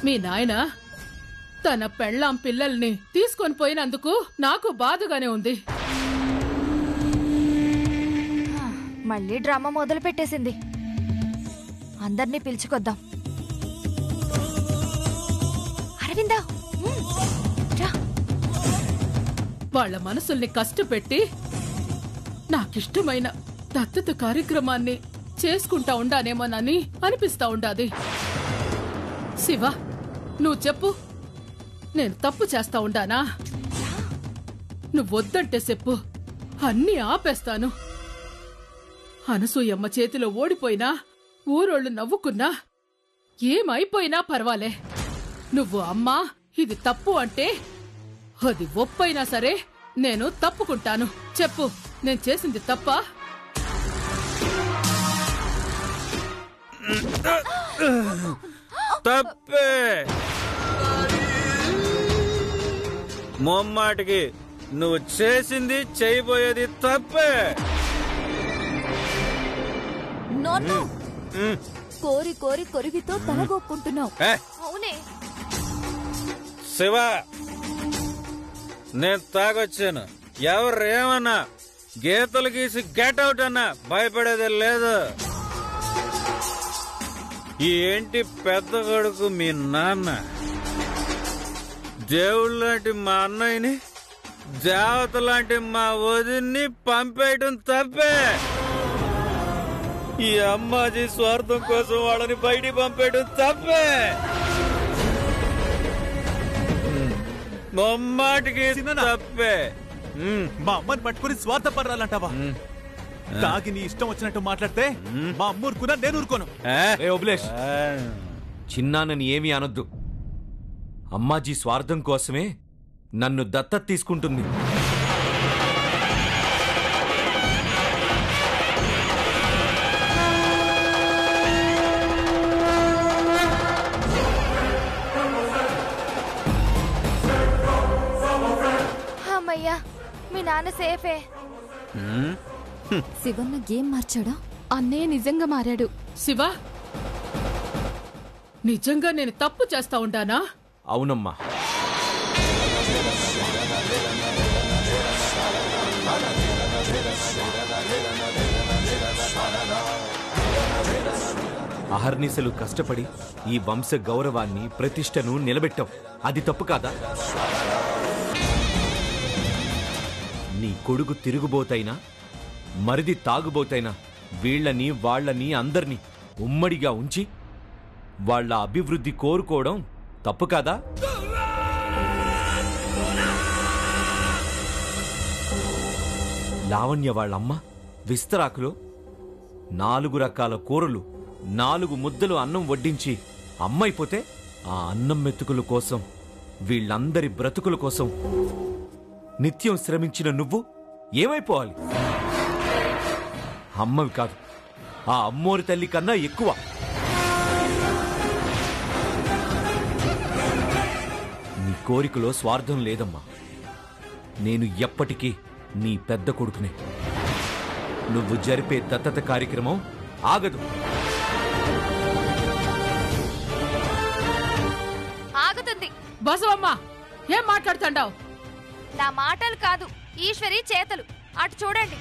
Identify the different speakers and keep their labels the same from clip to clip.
Speaker 1: మీ నాయన తన పెళ్ళాం పిల్లల్ని తీసుకొని పోయినందుకు నాకు బాధగానే ఉంది.
Speaker 2: మళ్ళీ డ్రామా మొదలు పెట్టేసింది. అందర్నీ పిలుచుకొద్దాం. అరవిందా,
Speaker 1: వాళ్ల మనసుల్ని కష్టపెట్టి నాకిష్టమైన దత్తత కార్యక్రమాన్ని చేసుకుంటా ఉండానేమోనని అనిపిస్తా ఉండాది. శివ, నువ్వు చెప్పు, నేను తప్పు చేస్తా ఉండానా? నువ్వొద్దంటే చెప్పు, అన్నీ ఆపేస్తాను. అనసూయమ్మ చేతిలో ఓడిపోయినా, ఊరోళ్ళు నవ్వుకున్నా, ఏమైపోయినా పర్వాలే. నువ్వు అమ్మా ఇది తప్పు అంటే అది ఒప్పైనా సరే నేను తప్పుకుంటాను. చెప్పు, నేను చేసింది తప్పా?
Speaker 3: తప్పే. మొమ్మాటికి నువ్వు చేసింది చేయబోయేది తప్పే.
Speaker 2: కోరి కోరి కొరిగితో తలగొక్కుంటున్నావు. అవునే
Speaker 3: శివ, నేను తాగొచ్చాను. ఎవరేమన్నా గీతలు గీసి గెట్ అవుట్ అన్నా భయపడేది లేదు. ఈ ఏంటి పెద్ద కొడుకు మీ నాన్న దేవుడు లాంటి మా అన్నయ్యని, దేవత లాంటి మా వదిన్ని పంపేయటం తప్పే. ఈ అమ్మాజీ స్వార్థం కోసం వాళ్ళని బయటికి పంపేయడం తప్పే. మొమ్మాటికి తప్పే.
Speaker 4: మా అమ్మని పట్టుకుని స్వార్థపడాలంటావా? తాగి నీ ఇష్టం వచ్చినట్టు మాట్లాడితే మా అమ్మ ఊరుకున్నా నేను ఊరుకోను.
Speaker 5: చిన్నానని ఏమీ అనొద్దు. అమ్మాజీ స్వార్థం కోసమే నన్ను దత్తత తీసుకుంటుంది.
Speaker 2: అమ్మయ్యా, మీ నాన్న సేఫే. శివన్న గేమ్ మార్చాడా?
Speaker 6: అన్నయ్య నిజంగా మారాడు.
Speaker 1: శివ, నిజంగా నేను తప్పు చేస్తా ఉండానా?
Speaker 5: అవునమ్మా. అహర్నిశలు కష్టపడి ఈ వంశ గౌరవాన్ని, ప్రతిష్టను నిలబెట్టావు. అది తప్పు కాదా? నీ కొడుకు తిరుగుబోతైనా, మరిది తాగుబోతైనా వీళ్లని వాళ్లని అందర్నీ ఉమ్మడిగా ఉంచి వాళ్ల అభివృద్ధి కోరుకోవడం తప్పు కాదా? లావణ్య వాళ్ళమ్మ విస్తరాకులో 4 రకాల కూరలు, 4 ముద్దలు అన్నం వడ్డించి అమ్మైపోతే ఆ అన్నం మెతుకుల కోసం, వీళ్ళందరి బ్రతుకుల కోసం నిత్యం శ్రమించిన నువ్వు ఏమైపోవాలి? అమ్మవి కాదు, ఆ అమ్మోరి తల్లి కన్నా ఎక్కువ. నీ కోరికలో స్వార్థం లేదమ్మా. నేను ఎప్పటికీ నీ పెద్ద కొడుకునే. నువ్వు జరిపే దత్తత కార్యక్రమం ఆగదు.
Speaker 2: ఆగుతుంది.
Speaker 1: బసవమ్మ, ఏం మాట్లాడుతాండావు?
Speaker 2: నా మాటలు కాదు, ఈశ్వరి చేతలు. అటు చూడండి.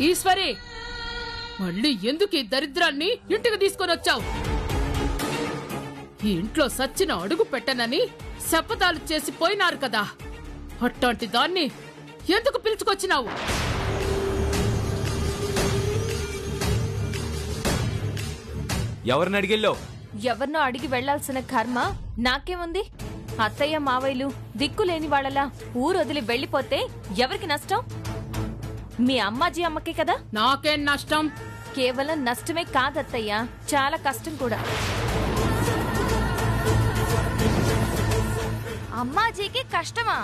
Speaker 1: ఈశ్వరి, మళ్ళీ ఎందుకు ఈ దరిద్రాన్ని ఇంటికి తీసుకొని వచ్చావు? ఈ ఇంట్లో సచ్చిన అడుగు పెట్టనని శపథాలు చేసి పోయినారు కదా, అట్లాంటి దాన్ని ఎందుకు పిలుచుకొచ్చినావు?
Speaker 5: ఎవరిని అడిగెళ్ళో?
Speaker 2: ఎవరినో అడిగి వెళ్లాల్సిన కర్మ నాకేముంది? అత్తయ్య మావయ్యలు దిక్కులేని వాళ్ళలా ఊరొదిలి వెళ్లిపోతే ఎవరికి నష్టం? మీ అమ్మాజీ అమ్మకే కదా.
Speaker 1: నాకేం నష్టం?
Speaker 2: కేవలం నష్టమే కాదత్తయ్య, చాలా కష్టం కూడా. అమ్మాజీకి కష్టమా?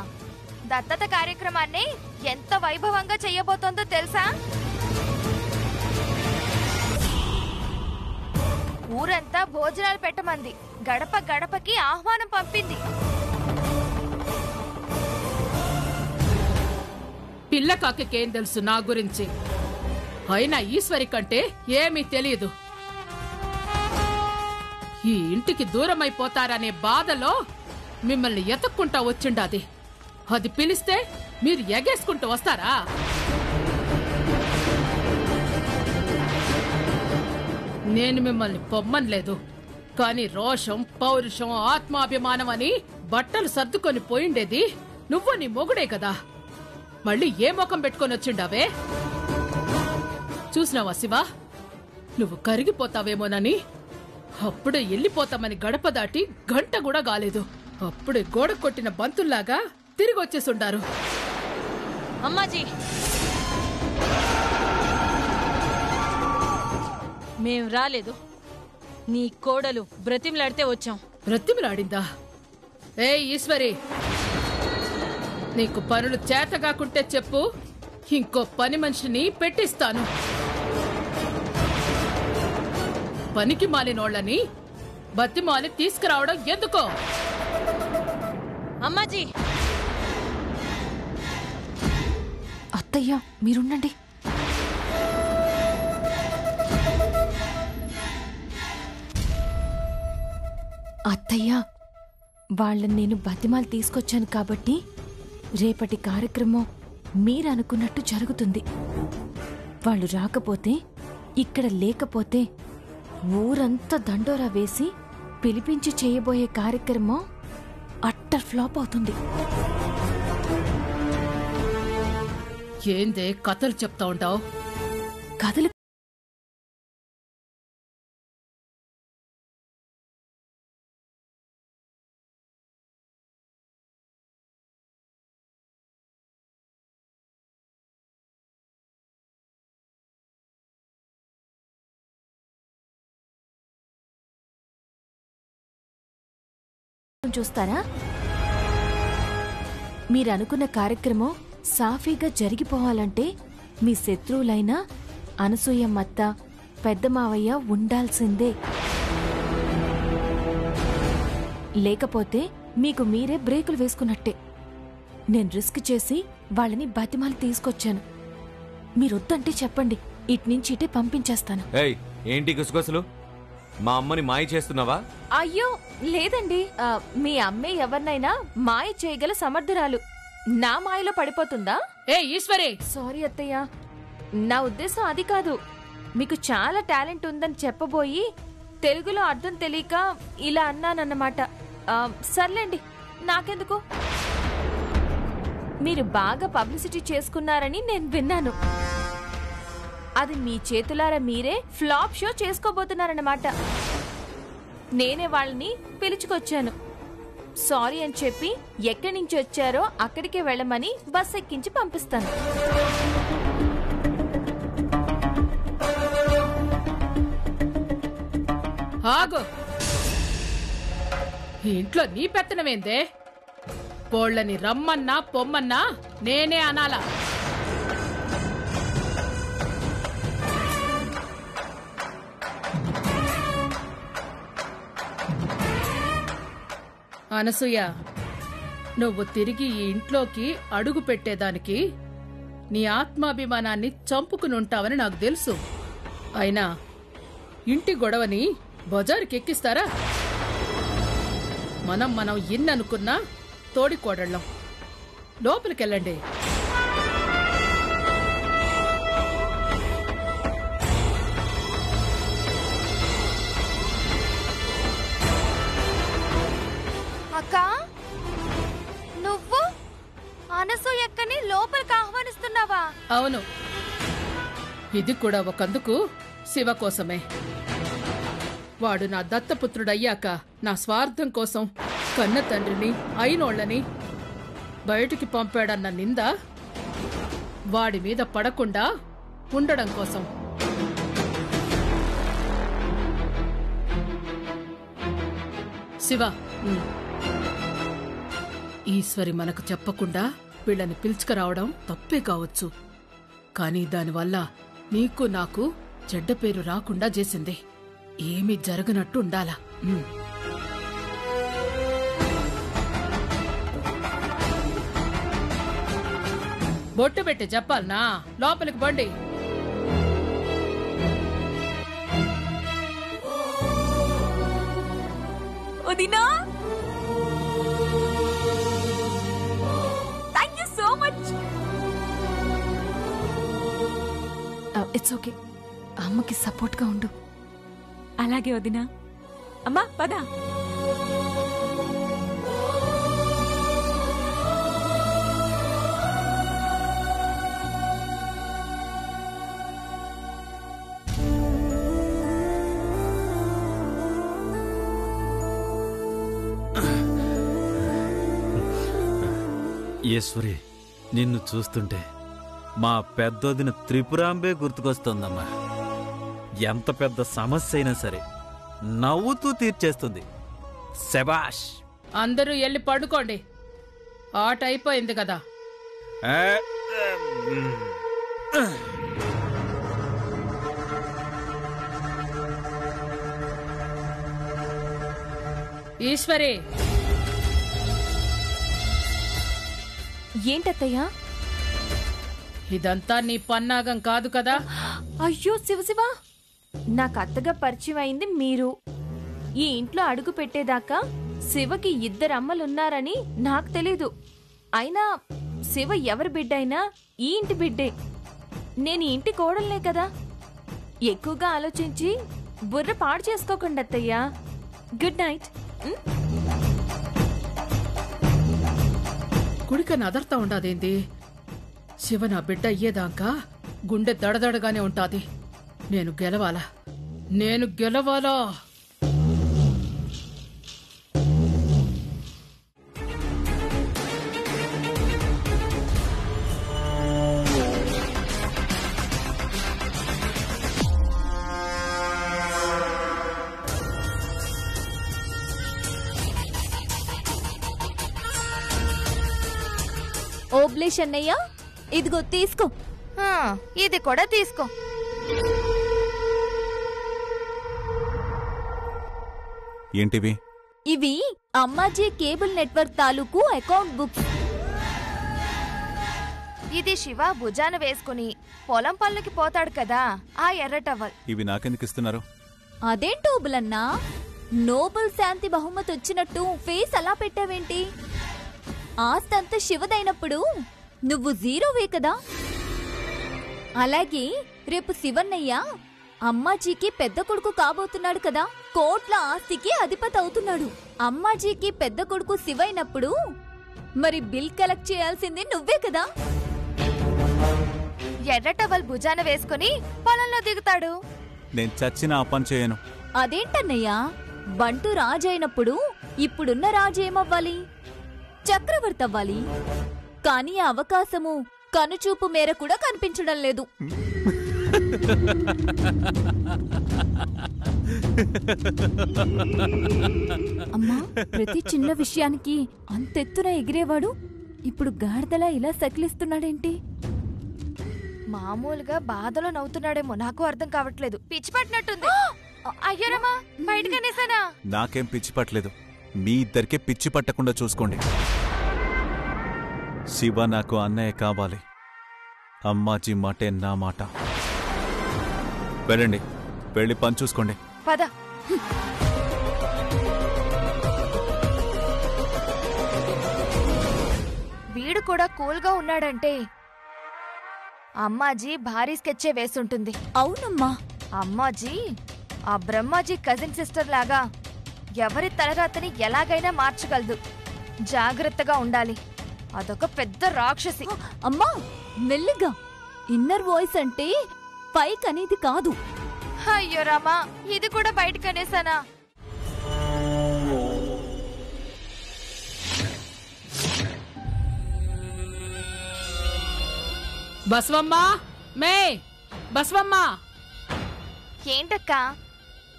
Speaker 2: దత్తత కార్యక్రమాన్ని ఎంత వైభవంగా చెయ్యబోతోందో తెలుసా? ఊరంతా భోజనాలు పెట్టమంది, గడప గడపకి ఆహ్వానం పంపింది.
Speaker 1: పిల్ల కాకేం తెలుసు నా గురించి? అయినా ఈశ్వరి కంటే ఏమీ తెలియదు. ఈ ఇంటికి దూరమైపోతారనే బాధలో మిమ్మల్ని ఎతక్కుంటా వచ్చిండాది. అది పిలిస్తే మీరు ఎగేసుకుంటూ వస్తారా? నేను మిమ్మల్ని పొమ్మనలేదు, కానీ రోషం, పౌరుషం, ఆత్మాభిమానం అని బట్టలు సర్దుకొని పోయిండేది నువ్వు నీ మొగుడే కదా. మళ్ళీ ఏ ముఖం పెట్టుకొని వచ్చిండావే? చూసినావా శివ, నువ్వు కరిగిపోతావేమోనని అప్పుడే వెళ్ళిపోతామని గడప దాటి గంట కూడా కాలేదు, అప్పుడే గోడ కొట్టిన బంతుల్లాగా తిరిగి వచ్చేసుండారు.
Speaker 7: అమ్మాజీ, మేం రాలేదు, నీ కోడలు బ్రతిమలాడితే వచ్చాం.
Speaker 1: బ్రతిమలాడిందా? ఏ ఈశ్వరి, నీకు పనులు చేతగాకుంటే చెప్పు, ఇంకో పని మనిషిని పెట్టిస్తాను. పనికి మాలినోళ్ళని బతిమాలి తీసుకురావడం ఎందుకో?
Speaker 7: అమ్మాజీ,
Speaker 6: అత్తయ్య మీరుండండి. అత్తయ్య, వాళ్ళని నేను బతిమాలు తీసుకొచ్చాను కాబట్టి రేపటి కార్యక్రమం మీరనుకున్నట్టు జరుగుతుంది. వాళ్ళు రాకపోతే, ఇక్కడ లేకపోతే ఊరంతా దండోరా వేసి పిలిపించి చేయబోయే కార్యక్రమం అట్టర్ ఫ్లాప్ అవుతుంది.
Speaker 1: ఏందే కథలు చెప్తా ఉంటావు?
Speaker 6: కథలు చూస్తారా? మీరనుకున్న కార్యక్రమం సాఫీగా జరిగిపోవాలంటే మీ శత్రువులైన అనసూయమ్మత్త, పెద్ద మావయ్య ఉండాల్సిందే. లేకపోతే మీకు మీరే బ్రేకులు వేసుకున్నట్టే. నేను రిస్క్ చేసి వాళ్ళని బతిమాలి తీసుకొచ్చాను. మీరొద్దంటే చెప్పండి, ఇట్నుంచి ఇటే పంపించేస్తాను.
Speaker 5: ఏయ్, ఏంటి గుసగుసలు? మా అమ్మని మాయ చేస్తున్నావా?
Speaker 2: అయ్యో లేదండి, మీ అమ్మే ఎవరినైనా మాయ చేయగల సమర్థురాలు. నా మాయలో పడిపోతుందా?
Speaker 1: ఏ ఈశ్వరి,
Speaker 2: సారీ అత్తయ్య, నా ఉద్దేశం అది కాదు. మీకు చాలా టాలెంట్ ఉందని చెప్పబోయి తెలుగులో అర్థం తెలియక ఇలా అన్నానన్నమాట. సర్లేండి, నాకెందుకు. మీరు బాగా పబ్లిసిటీ చేసుకున్నారని నేను విన్నాను. అది మీ చేతులారా మీరే ఫ్లాప్ షో చేసుకోబోతున్నారన్నమాట. నేనే వాళ్ళని పిలుచుకొచ్చాను. సారీ అని చెప్పి ఎక్కడి నుంచి వచ్చారో అక్కడికే వెళ్ళమని బస్ ఎక్కించి పంపిస్తాను.
Speaker 1: ఆగు. ఈ ఇంట్లో నీ పెత్తనమేందే? కోళ్ళని రమ్మన్నా పొమ్మన్నా నేనే అనాలా? అనసూయ, నువ్వు తిరిగి ఈ ఇంట్లోకి అడుగు పెట్టేదానికి నీ ఆత్మాభిమానాన్ని చంపుకునుంటావని నాకు తెలుసు. అయినా ఇంటి గొడవని బజారుకి ఎక్కిస్తారా? మనం ఇన్ననుకున్నా తోడికోడళ్ళం. లోపలికెళ్ళండి. అవును, ఇది కూడా ఒకందుకు శివ కోసమే. వాడు నా దత్తపుత్రుడయ్యాక నా స్వార్థం కోసం కన్న తండ్రిని అయినోళ్ళని బయటికి పంపాడన్న నింద వాడి మీద పడకుండా ఉండడం కోసం. శివ, ఈశ్వరి మనకు చెప్పకుండా వీళ్ళని పిలుచుకురావడం తప్పే కావచ్చు, కానీ దానివల్ల నీకు నాకు చెడ్డ పేరు రాకుండా చేసింది. ఏమీ జరగనట్టు ఉండాలా. బొట్టు పెట్టి చెప్పాలనా? లోపలికి బండి.
Speaker 6: వదినా, thank you so much. It's okay, అమ్మకి సపోర్ట్ గా ఉండు. అలాగే వదినా. అమ్మా పద.
Speaker 3: ఈశ్వరి, నిన్ను చూస్తుంటే మా పెద్దోదిన త్రిపురాంబే గుర్తుకొస్తోందమ్మా. ఎంత పెద్ద సమస్య అయినా సరే నవ్వుతూ తీర్చేస్తుంది. శబాష్.
Speaker 1: అందరూ వెళ్ళి పడుకోండి, ఆట అయిపోయింది కదా. ఈశ్వరి,
Speaker 6: ఏంటత్తయ్యా?
Speaker 1: ఇదంతా నీ పన్నాగం కాదు కదా?
Speaker 6: అయ్యో శివశివ,
Speaker 2: నాకు అత్తగా పరిచయం అయింది మీరు. ఈ ఇంట్లో అడుగు పెట్టేదాకా శివకి 2 అమ్మలున్నారని నాకు తెలీదు. అయినా శివ ఎవరి బిడ్డైనా ఈ ఇంటి బిడ్డే. నేను ఈ ఇంటి కోడల్నే కదా. ఎక్కువగా ఆలోచించి బుర్ర పాడు చేసుకోకండి అత్తయ్యా. Good night.
Speaker 1: కుడికని అదర్తా ఉండాదేంది? శివ నా బిడ్డ అయ్యేదాకా గుండె దడదడగానే ఉంటాది. నేను గెలవాలా, నేను గెలవాలా.
Speaker 6: ఓబ్లేష్ అన్నయ్య, ఇదిగో తీసుకో.
Speaker 2: ఇది కూడా తీసుకో.
Speaker 4: ఏంటివి?
Speaker 6: ఇవి అమ్మాజీ కేబుల్ నెట్వర్క్ తాలూకు అకౌంట్ బుక్స్.
Speaker 2: ఇది శివ భుజాన వేసుకుని పొలం పనులకి పోతాడు కదా, ఆ ఎర్ర టవల్.
Speaker 4: ఇవి నాకెందుకు ఇస్తున్నారు?
Speaker 6: అదేంటోబులన్నా, నోబెల్ శాంతి బహుమతి వచ్చినట్టు ఫేస్ అలా పెట్టావేంటి? ఆస్తంతా శివదైనప్పుడు నువ్వు జీరోవే కదా. అలాగే రేపు శివన్నయ్య అమ్మాజీకి పెద్ద కొడుకు కాబోతున్నాడు కదా, కోట్ల ఆస్తికి అధిపతి అవుతున్నాడు. అమ్మాజీకి పెద్ద కొడుకు శివైనప్పుడు మరి బిల్ కలెక్ట్ చేయాల్సింది నువ్వే కదా.
Speaker 2: ఎర్ర టవల్ భుజాన వేసుకుని పొలంలో దిగుతాడు.
Speaker 4: నేను చచ్చిన ఆ పని చేయను.
Speaker 6: అదేంటన్నయ్యా, బంటు రాజైనప్పుడు ఇప్పుడున్న రాజు ఏమవ్వాలి? చక్రవర్తి అవ్వాలి. కానీ ఆ అవకాశము కనుచూపు మేర కూడా కనిపించడం లేదు. అమ్మా, ప్రతి చిన్న విషయానికి అంతెత్తున ఎగిరేవాడు ఇప్పుడు గాడిదలా ఇలా సకిలిస్తున్నాడేంటి?
Speaker 2: మామూలుగా బాధలో నవ్వుతున్నాడేమో, నాకు అర్థం కావట్లేదు. పిచ్చి పట్టినట్టుంది. అయ్యోరమ్మా, బయటకనేసానా?
Speaker 4: నాకేం పిచ్చి పట్టలేదు, మీ ఇద్దరికే పిచ్చి పట్టకుండా చూసుకోండి. శివ నాకు అన్నయ్య కావాలి, అమ్మాజీ మాటే నా మాట. వెళ్ళండి, వెళ్ళి పని చూసుకోండి.
Speaker 2: పద. వీడు కూడా కూల్గా ఉన్నాడంటే అమ్మాజీ భారీ స్కెచ్చే వేసుంటుంది.
Speaker 6: అవునమ్మా,
Speaker 2: అమ్మాజీ ఆ బ్రహ్మాజీ కజిన్ సిస్టర్ లాగా ఎవరి తలరాతని ఎలాగైనా మార్చగలదు. జాగ్రత్తగా ఉండాలి, అదొక పెద్ద రాక్షసి.
Speaker 6: అమ్మా మెల్లిగా. ఇన్నర్ వాయిస్ అంటే పైకి అనేది కాదు.
Speaker 2: అయ్యో రామా, ఇది కూడా బయటకు అనేసానా?
Speaker 1: బస్వమ్మా, మే బస్వమ్మా,
Speaker 2: ఏంటక్కా?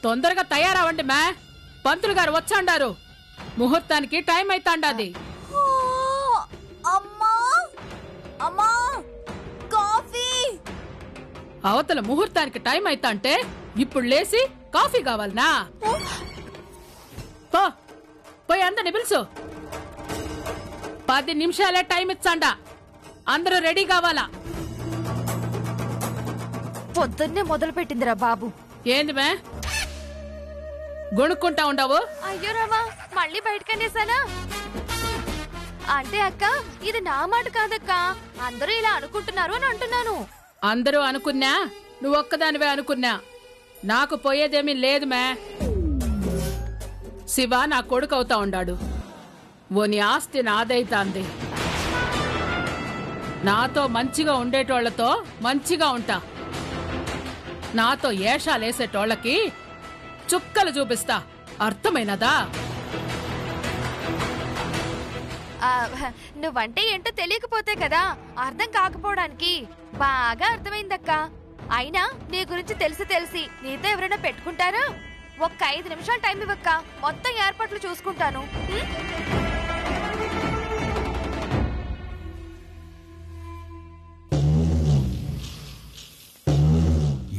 Speaker 1: తొందరగా తయారవ్వండి మే. పంతులు గారు వచ్చాండారు. ముహూర్తానికి టైం అయితాండాది.
Speaker 6: అమ్మా అమ్మా, కాఫీ.
Speaker 1: అవతల ముహూర్తానికి టైం అయితా అంటే ఇప్పుడు లేసి కాఫీ కావాలనా? పోయి అందరిని పిలుసు. 10 నిమిషాలే టైం ఇచ్చాండా. అందరూ రెడీ కావాలా?
Speaker 2: పొద్దున్నే మొదలు పెట్టిందిరా బాబు.
Speaker 1: ఏంది మే గొణుక్కుంటా ఉండవు?
Speaker 2: అయ్యో రామా, మళ్ళీ బయటకనేసానా? అంటే అక్క, ఇది నా మాట కాదక్క, అందరూ ఇలా అనుకుంటున్నారు అని అంటున్నాను.
Speaker 1: అందరూ అనుకున్నా, నువ్వు ఒక్కదానివే అనుకున్నా. నాకు పోయేదేమీ లేదు మే. శివ నా కొడుకు అవుతా ఉండాడు. ఓని ఆస్తి నాదైతాంది. నాతో మంచిగా ఉండేటోళ్లతో మంచిగా ఉంటా. నాతో ఏషాలేసేటోళ్ళకి చుక్కలు చూపిస్తా. అర్థమైనదా?
Speaker 2: నువ్వంటే ఏంటో తెలియకపోతే కదా అర్థం కాకపోవడానికి. బాగా అర్థమైందక్క. అయినా నీ గురించి తెలిసి నీతో ఎవరైనా పెట్టుకుంటారా? ఒక్క 5 నిమిషాలు టైం ఇవ్వక్క, మొత్తం ఏర్పాట్లు చూసుకుంటాను.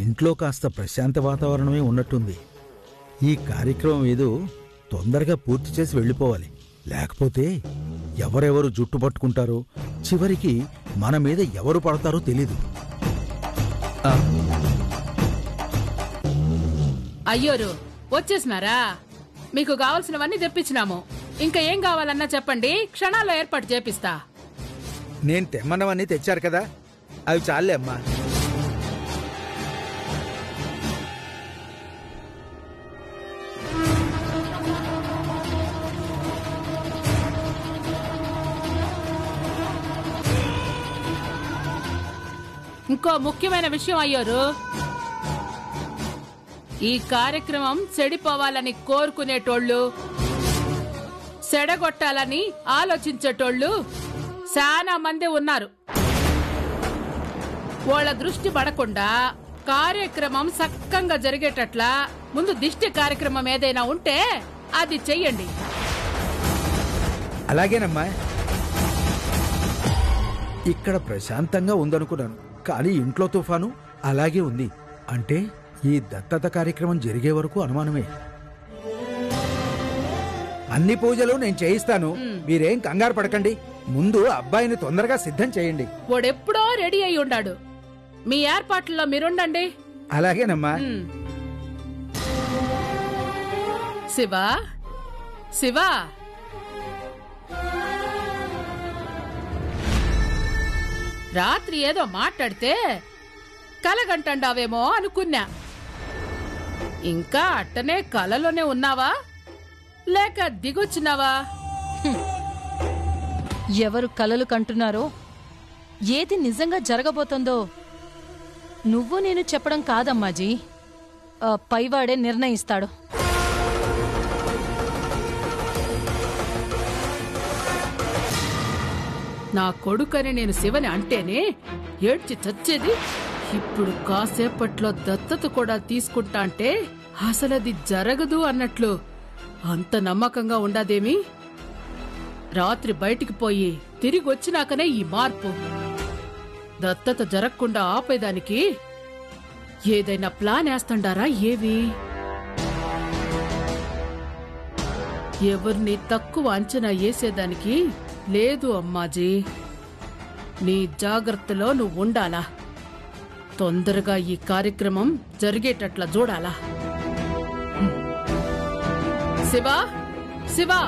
Speaker 8: ఇంట్లో కాస్త ప్రశాంత వాతావరణమే ఉన్నట్టుంది. ఈ కార్యక్రమం ఏదో తొందరగా పూర్తి చేసి వెళ్ళిపోవాలి. లేకపోతే ఎవరెవరు జుట్టు పట్టుకుంటారో, చివరికి మన మీద ఎవరు పడతారో తెలీదు.
Speaker 1: అయ్యోరు వచ్చేసినారా? మీకు కావలసినవన్నీ తెప్పించినాము. ఇంకా ఏం కావాలన్నా చెప్పండి, క్షణాల్లో ఏర్పాటు చేపిస్తా.
Speaker 8: నేను తెమ్మన్నవన్నీ తెచ్చారు కదా, అవి చాలే అమ్మా.
Speaker 1: ఇంకో ముఖ్యమైన విషయం అయ్యోరు, ఈ కార్యక్రమం చెడిపోవాలని కోరుకునేటోళ్ళు, చెడగొట్టాలని ఆలోచించేటోళ్ళు చాలా మంది ఉన్నారు. వాళ్ళ దృష్టి పడకుండా కార్యక్రమం సక్కంగా జరిగేటట్లా ముందు దిష్టి కార్యక్రమం ఏదైనా ఉంటే అది చెయ్యండి.
Speaker 8: అలాగేనమ్మా. ఇక్కడ ప్రశాంతంగా ఉందనుకున్నాను, కానీ ఇంట్లో తుఫాను అలాగే ఉంది. అంటే ఈ దత్తత కార్యక్రమం జరిగే వరకు అనుమానమే. అన్ని పూజలు నేను చేయిస్తాను, మీరేం కంగారు పడకండి. ముందు అబ్బాయిని తొందరగా సిద్ధం చేయండి.
Speaker 1: వాడెప్పుడో రెడీ అయి ఉండాడు. మీ ఏర్పాట్లలో మీరుండండి.
Speaker 8: అలాగేనమ్మా.
Speaker 1: శివా, శివా, రాత్రి ఏదో మాట్లాడితే కలగంటావేమో అనుకున్నా. ఇంకా అట్టనే కలలోనే ఉన్నావా లేక దిగొచ్చినావా?
Speaker 7: ఎవరు కలలు కంటున్నారో, ఏది నిజంగా జరగబోతుందో నువ్వు నేను చెప్పడం కాదమ్మాజీ, పైవాడే నిర్ణయిస్తాడు.
Speaker 1: నా కొడుకని నేను శివని అంటేనే ఏడ్చి చచ్చేది. ఇప్పుడు కాసేపట్లో దత్తత కూడా తీసుకుంటా అంటే అసలది జరగదు అన్నట్లు అంత నమ్మకంగా ఉండదేమి? రాత్రి బయటికి పోయి తిరిగి వచ్చినాకనే ఈ మార్పు. దత్తత జరగకుండా ఆపేదానికి ఏదైనా ప్లాన్ వేస్తాండారా ఏవి? ఎవరిని తక్కువ అంచనా వేసేదానికి లేదు అమ్మాజీ. నీ జాగ్రత్తలో నువ్వు ఉండాలా. తొందరగా ఈ కార్యక్రమం జరిగేటట్లా చూడాలా. శివా, శివా,